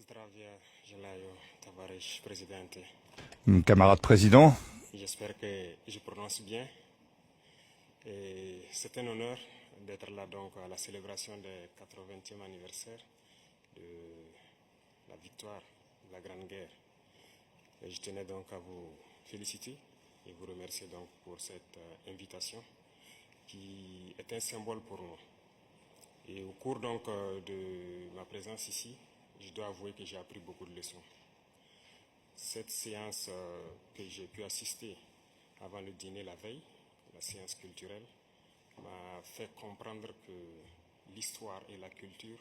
Zdravia Jelayo Tavares, présidente. Camarade président, J'espère que je prononce bien. C'est un honneur d'être là donc à la célébration du 80e anniversaire de la victoire de la Grande Guerre. Et je tenais donc à vous féliciter et vous remercier donc pour cette invitation qui est un symbole pour nous. Et au cours donc de ma présence ici, je dois avouer que j'ai appris beaucoup de leçons. Cette séance que j'ai pu assister avant le dîner la veille, la séance culturelle, m'a fait comprendre que l'histoire et la culture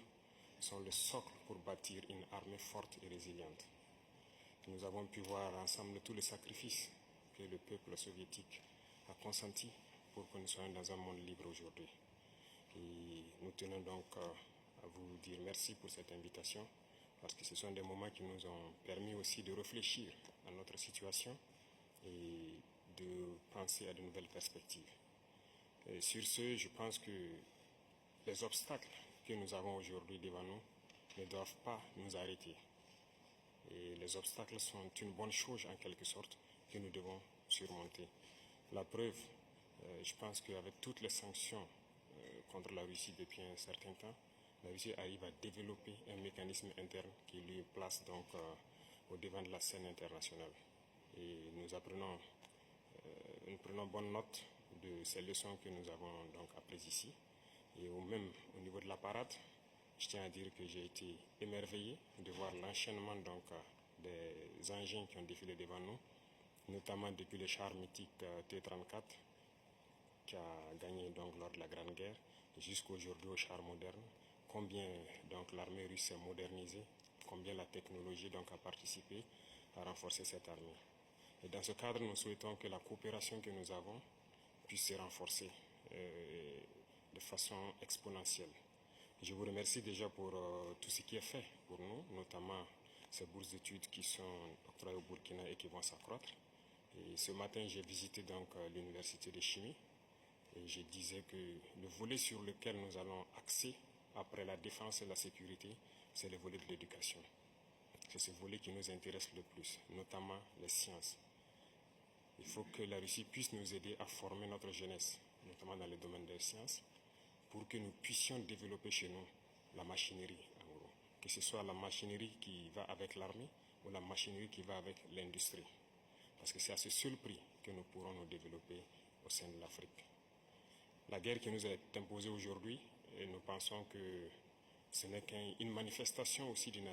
sont le socle pour bâtir une armée forte et résiliente. Nous avons pu voir ensemble tous les sacrifices que le peuple soviétique a consentis pour que nous soyons dans un monde libre aujourd'hui. Et nous tenons donc à vous dire merci pour cette invitation, parce que ce sont des moments qui nous ont permis aussi de réfléchir à notre situation et de penser à de nouvelles perspectives. Et sur ce, je pense que les obstacles que nous avons aujourd'hui devant nous ne doivent pas nous arrêter. Et les obstacles sont une bonne chose en quelque sorte que nous devons surmonter. La preuve, je pense qu'avec toutes les sanctions contre la Russie depuis un certain temps, la Russie arrive à développer un mécanisme interne qui lui place donc au devant de la scène internationale. Et nous prenons bonne note de ces leçons que nous avons donc apprises ici. Et même au niveau de la parade, je tiens à dire que j'ai été émerveillé de voir l'enchaînement donc des engins qui ont défilé devant nous, notamment depuis le char mythique T-34 qui a gagné donc lors de la Grande Guerre jusqu'aujourd'hui au char moderne. Combien donc l'armée russe s'est modernisée, combien la technologie donc a participé à renforcer cette armée. Et dans ce cadre, nous souhaitons que la coopération que nous avons puisse se renforcer de façon exponentielle. Je vous remercie déjà pour tout ce qui est fait pour nous, notamment ces bourses d'études qui sont octroyées au Burkina et qui vont s'accroître. Et ce matin, j'ai visité donc l'université de chimie et je disais que le volet sur lequel nous allons axer après la défense et la sécurité, c'est le volet de l'éducation. C'est ce volet qui nous intéresse le plus, notamment les sciences. Il faut que la Russie puisse nous aider à former notre jeunesse, notamment dans le domaine des sciences, pour que nous puissions développer chez nous la machinerie, en gros. Que ce soit la machinerie qui va avec l'armée ou la machinerie qui va avec l'industrie. Parce que c'est à ce seul prix que nous pourrons nous développer au sein de l'Afrique. La guerre qui nous est imposée aujourd'hui, et nous pensons que ce n'est qu'une manifestation aussi d'une